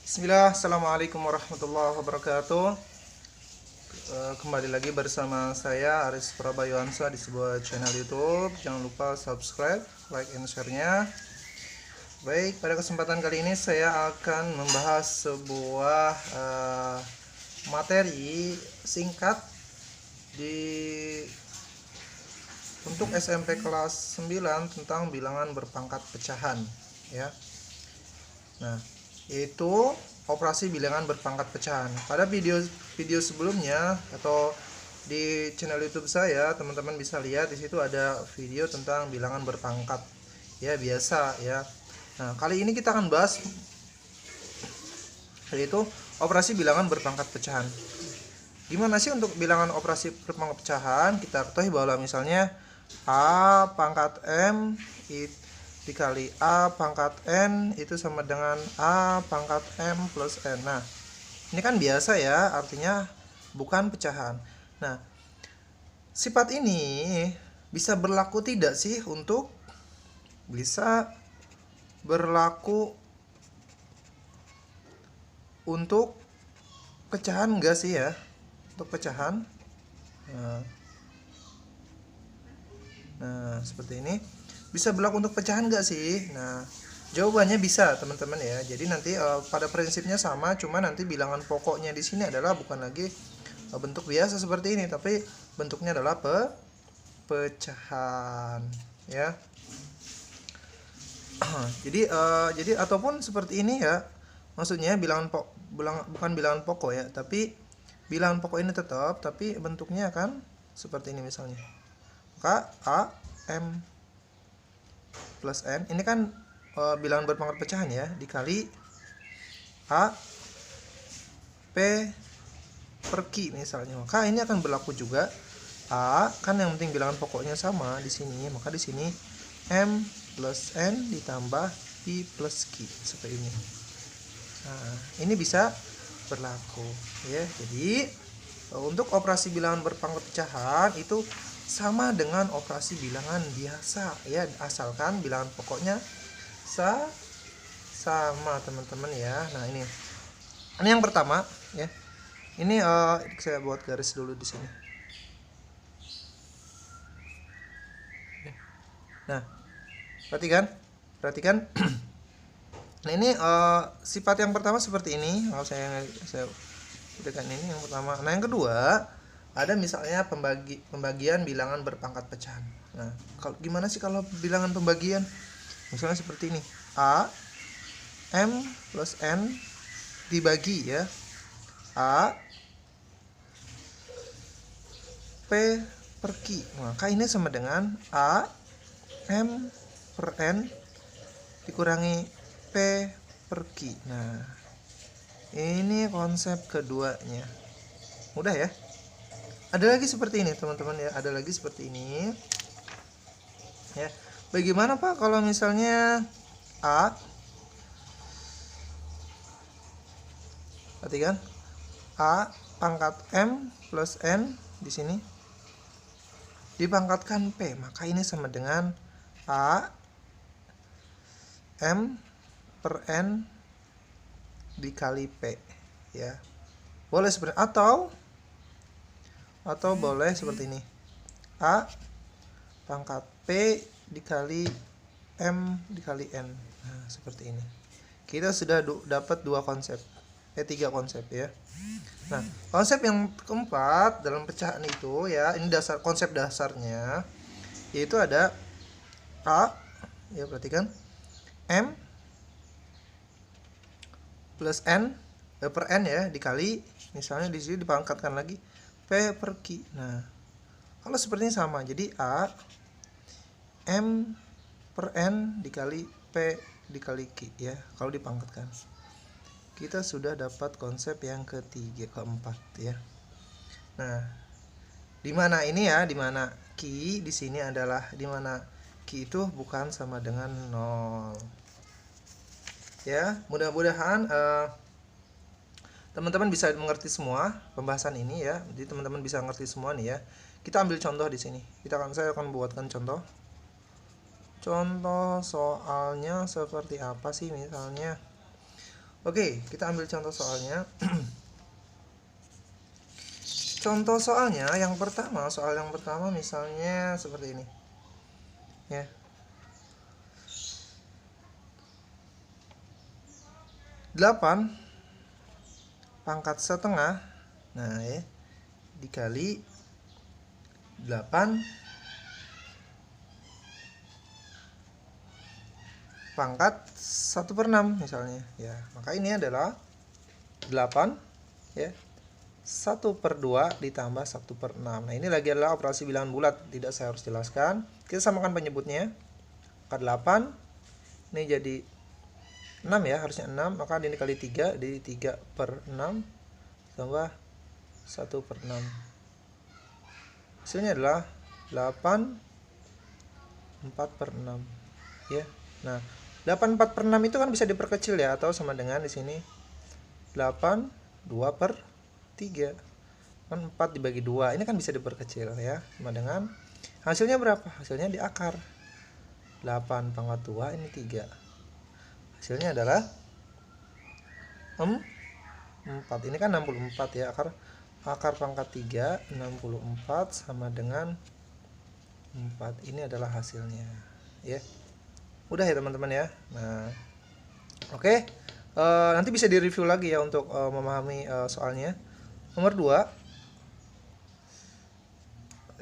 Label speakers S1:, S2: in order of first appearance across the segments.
S1: Bismillah, Assalamualaikum warahmatullahi wabarakatuh. Kembali lagi bersama saya Aris Prabayuansa di sebuah channel YouTube. Jangan lupa subscribe, like, and share-nya. Baik, pada kesempatan kali ini saya akan membahas sebuah materi singkat di untuk SMP kelas 9 tentang bilangan berpangkat pecahan, ya. Nah, yaitu operasi bilangan berpangkat pecahan. Pada video sebelumnya atau di channel YouTube saya, teman-teman bisa lihat di situ ada video tentang bilangan berpangkat. Ya, biasa ya. Nah, kali ini kita akan bahas yaitu operasi bilangan berpangkat pecahan. Gimana sih untuk bilangan operasi berpangkat pecahan? Kita ketahui bahwa misalnya A pangkat M dikali A pangkat N itu sama dengan A pangkat M plus N. Nah, ini kan biasa ya, artinya bukan pecahan. Nah, sifat ini bisa berlaku tidak sih untuk bisa berlaku untuk pecahan enggak sih ya? Untuk pecahan. Nah, seperti ini. Bisa berlaku untuk pecahan nggak sih? Nah, jawabannya bisa, teman-teman ya. Jadi nanti pada prinsipnya sama, cuma nanti bilangan pokoknya di sini adalah bukan lagi bentuk biasa seperti ini, tapi bentuknya adalah pecahan, ya. Jadi ataupun seperti ini ya. Maksudnya bukan bilangan pokok ya, tapi bilangan pokok ini tetap, tapi bentuknya akan seperti ini misalnya. Maka A M plus N ini kan bilangan berpangkat pecahan ya, dikali A P per Q misalnya. Maka ini akan berlaku juga A, kan yang penting bilangan pokoknya sama di sini, maka di sini M plus N ditambah P plus Q seperti ini. Nah, ini bisa berlaku ya. Jadi untuk operasi bilangan berpangkat pecahan itu sama dengan operasi bilangan biasa ya, asalkan bilangan pokoknya sama, teman-teman ya. Nah, ini yang pertama ya. Ini saya buat garis dulu di sini. Nah, perhatikan. Nah, ini sifat yang pertama seperti ini. Saya berikan ini yang pertama. Nah, yang kedua ada misalnya pembagian bilangan berpangkat pecahan. Nah, gimana sih kalau bilangan pembagian? Misalnya seperti ini. A M plus N dibagi ya. A P per Q. Maka ini sama dengan A M per N dikurangi P per Q. Nah, ini konsep keduanya. Mudah ya? Ada lagi seperti ini, teman-teman ya. Ada lagi seperti ini. Ya. Bagaimana Pak kalau misalnya A, perhatikan, A pangkat M plus N di sini dipangkatkan P, maka ini sama dengan A M per N dikali P ya. Boleh seperti atau boleh seperti ini. A pangkat P dikali M dikali N. Nah, seperti ini. Kita sudah dapat tiga konsep ya. Nah, konsep yang keempat dalam pecahan itu ya, ini konsep dasarnya yaitu ada A ya, perhatikan, M plus N per N ya, dikali misalnya di sini dipangkatkan lagi P per Q. Nah, kalau seperti ini sama. Jadi A M per N dikali P dikali Q ya, kalau dipangkatkan. Kita sudah dapat konsep yang keempat ya. Nah, di mana ini ya, di mana Q di sini adalah di mana Q itu bukan sama dengan 0. Ya, mudah-mudahan teman-teman bisa mengerti semua pembahasan ini ya. Jadi teman-teman bisa mengerti semua nih ya. Kita ambil contoh di sini. Saya akan buatkan contoh. Contoh soalnya seperti apa sih misalnya? Oke, kita ambil contoh soalnya. Contoh soalnya yang pertama, soal yang pertama misalnya seperti ini. Ya. 8 pangkat setengah. Nah, ya. Dikali 8 pangkat 1/6 misalnya. Ya, maka ini adalah 8 ya. 1/2 ditambah 1/6. Nah, ini lagi adalah operasi bilangan bulat, tidak saya harus jelaskan. Kita samakan penyebutnya. Maka 8 ini jadi 6 ya, harusnya 6, maka ini kali 3, jadi 3/6 tambah 1/6. Hasilnya adalah 8 4/6 ya. Nah, 8 4/6 itu kan bisa diperkecil ya, atau sama dengan di sini 8 2/3. Kan 4 dibagi 2, ini kan bisa diperkecil ya, sama dengan hasilnya berapa? Hasilnya di akar 8 pangkat 2 ini 3. Hasilnya adalah 4. Ini kan 64 ya, akar pangkat 3 64 sama dengan 4. Ini adalah hasilnya ya. Udah ya teman-teman ya. Nah, oke. Nanti bisa direview lagi ya untuk memahami soalnya. Nomor 2.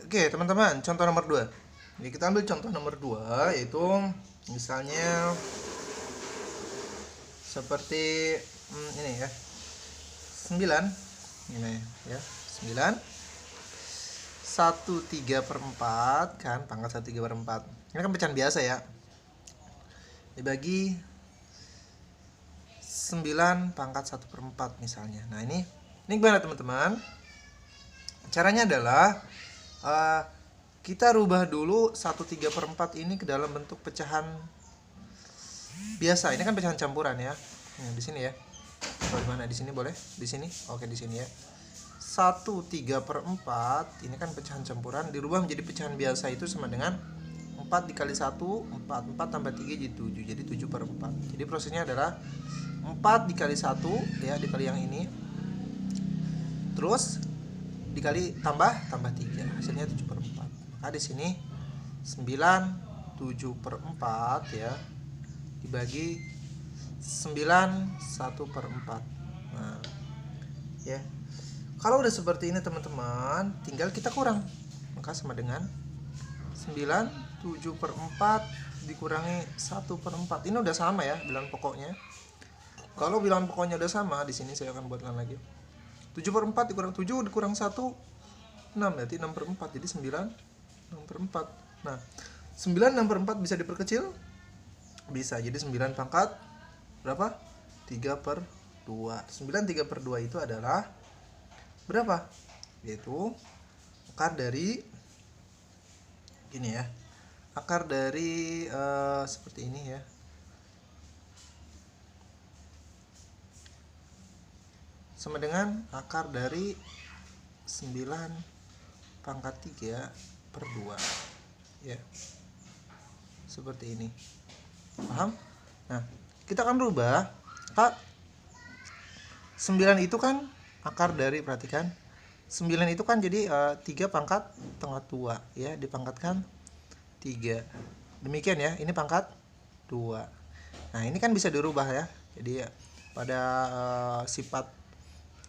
S1: Oke, teman-teman, contoh nomor 2. Jadi kita ambil contoh nomor 2, yaitu misalnya seperti ini ya. 9 ini ya. 9 1/3/4 kan, pangkat 1/3/4. Ini kan pecahan biasa ya. Dibagi 9 pangkat 1/4 misalnya. Nah, ini gimana teman-teman? Caranya adalah kita rubah dulu 1/3/4 ini ke dalam bentuk pecahan biasa. Ini kan pecahan campuran ya. Nah, di sini ya. Bagaimana di sini boleh? Di sini. Oke, di sini ya. 1/3/4 ini kan pecahan campuran, dirubah menjadi pecahan biasa itu sama dengan 4 dikali 1, 4. 4 tambah 3 jadi 7. Jadi 7/4. Jadi prosesnya adalah 4 dikali 1 ya, dikali yang ini. Terus dikali tambah 3. Hasilnya 7/4. Maka di sini 9 7/4 ya. Dibagi 9 1/4. Nah, ya. Kalau udah seperti ini teman-teman, tinggal kita kurang. Maka sama dengan 9 7/4 dikurangi 1/4. Ini udah sama ya bilangan pokoknya. Kalau bilangan pokoknya udah sama, di sini saya akan buatkan lagi. 7/4 dikurang 7 dikurang 1 6, berarti 6/4. Jadi 9 6/4. Nah, 9 6/4 bisa diperkecil? Bisa. Jadi 9 pangkat berapa? 3/2. 9 3/2 itu adalah berapa? Yaitu akar dari gini ya. Akar dari seperti ini ya. Sama dengan akar dari 9 pangkat 3/2 ya. Seperti ini. Paham? Nah, kita akan rubah. Kak, 9 itu kan akar dari, perhatikan, 9 itu kan jadi 3 pangkat tengah 2 ya, dipangkatkan 3. Demikian ya, ini pangkat 2. Nah, ini kan bisa dirubah ya. Jadi pada sifat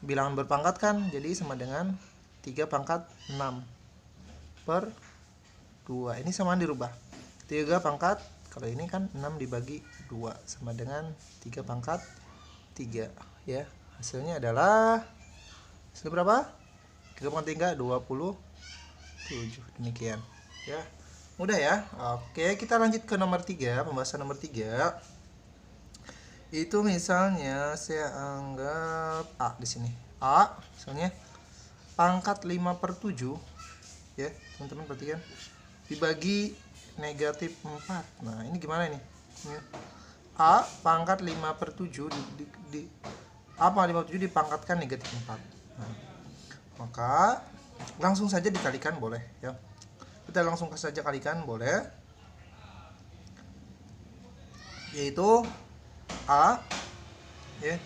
S1: bilangan berpangkat kan, jadi sama dengan 3 pangkat 6/2. Ini sama dirubah. 3 pangkat, kalau ini kan 6 dibagi 2 sama dengan 3 pangkat 3 ya. Hasilnya adalah hasil berapa? 3 pangkat 3 27. Demikian ya. Mudah ya. Oke, kita lanjut ke nomor 3, pembahasan nomor 3. Itu misalnya saya anggap A di sini. A misalnya pangkat 5/7 ya, teman-teman perhatikan. Dibagi negatif 4. Nah, ini gimana nih? A pangkat 5/7 A pangkat 5/7 dipangkatkan negatif 4. Nah, maka langsung saja dikalikan boleh ya. Kita langsung saja kalikan boleh. Yaitu A ya.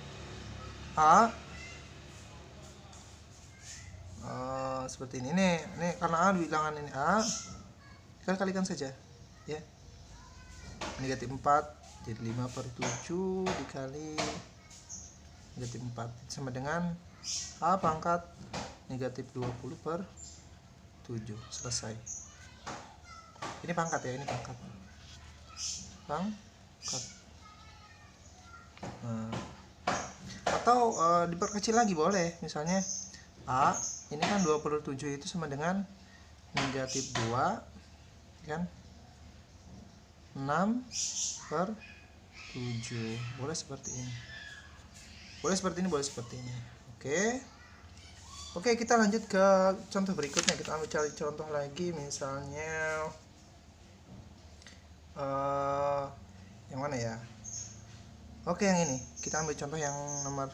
S1: A seperti ini nih karena A bilangan ini A, kita kalikan saja ya. Negatif 4 jadi 5/7 dikali negatif 4 sama dengan A pangkat negatif 20/7. Selesai. Ini pangkat ya, ini pangkat. Nah, atau diperkecil lagi boleh. Misalnya A ini kan 20/7 itu sama dengan negatif 2 kan, 6/7. Boleh seperti ini. Boleh seperti ini, boleh seperti ini. Oke, kita lanjut ke contoh berikutnya. Kita ambil cari contoh lagi, misalnya yang mana ya? Oke, yang ini. Kita ambil contoh yang nomor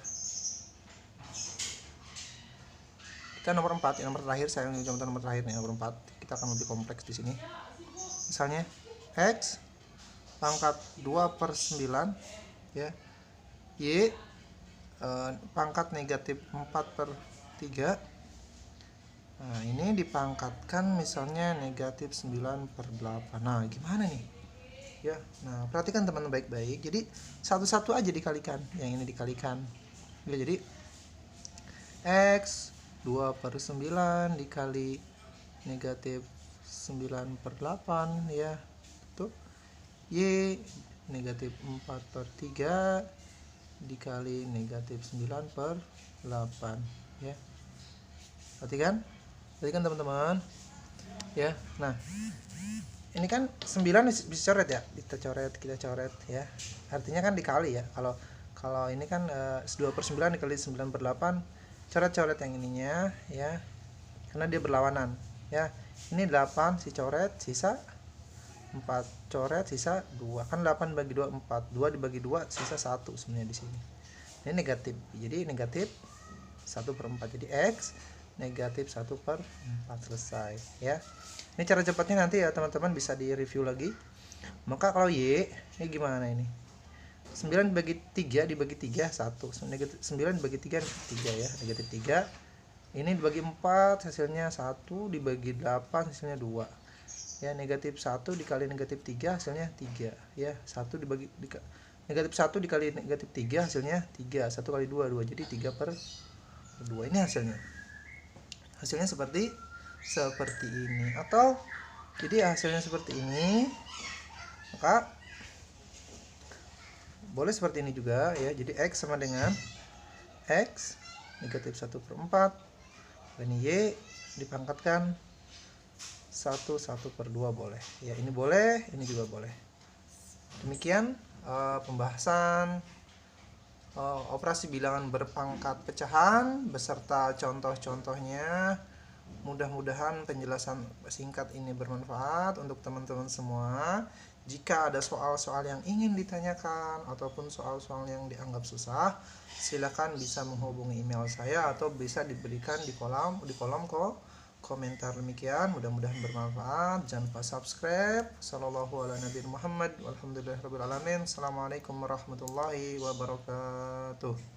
S1: 4, yang nomor terakhir. Saya ambil contoh nomor terakhir nih, nomor 4. Kita akan lebih kompleks di sini. Misalnya X pangkat 2/9 ya, Y pangkat negatif 4/3. Nah, ini dipangkatkan misalnya negatif 9/8. Nah, gimana nih? Ya, nah perhatikan teman-teman baik-baik. Jadi satu-satu aja dikalikan. Yang ini dikalikan. Ya, jadi X 2/9 dikali negatif 9/8 ya. Tuh. Y negatif 4/3 dikali negatif 9/8 ya. Perhatikan teman-teman ya. Nah, ini kan 9 bisa coret ya, kita coret ya. Artinya kan dikali ya. Kalau ini kan 2/9 dikali 9/8, coret yang ininya ya, karena dia berlawanan ya. Ini 8 si coret, sisa 4 coret, sisa 2. Kan 8 bagi 2 4. 2 dibagi 2 sisa 1 sebenarnya di sini. Ini negatif. Jadi negatif 1/4. Jadi X negatif 1/4. Selesai ya. Ini cara cepatnya nanti ya teman-teman, bisa di review lagi. Maka kalau Y ini gimana ini? 9 dibagi 3 dibagi 3 1. 9 dibagi 3 3 ya, negatif 3. Ini dibagi 4 hasilnya 1, dibagi 8 hasilnya 2. Ya, negatif 1 dikali negatif 3 hasilnya 3 ya. 1 dibagi negatif 1 dikali negatif 3 hasilnya 3. 1 kali 2 2, jadi 3/2. Ini hasilnya seperti ini. Atau jadi hasilnya seperti ini, maka boleh seperti ini juga ya. Jadi X sama dengan X negatif 1/4. Ini Y dipangkatkan 1/2 boleh ya. Ini boleh, ini juga boleh. Demikian pembahasan operasi bilangan berpangkat pecahan beserta contoh-contohnya. Mudah-mudahan penjelasan singkat ini bermanfaat untuk teman-teman semua. Jika ada soal-soal yang ingin ditanyakan ataupun soal-soal yang dianggap susah, silakan bisa menghubungi email saya atau bisa diberikan di kolom komentar. Demikian, mudah-mudahan bermanfaat. Jangan lupa subscribe. Sallallahu ala nabi Muhammad walhamdulillahirabbil alamin. Assalamualaikum warahmatullahi wabarakatuh.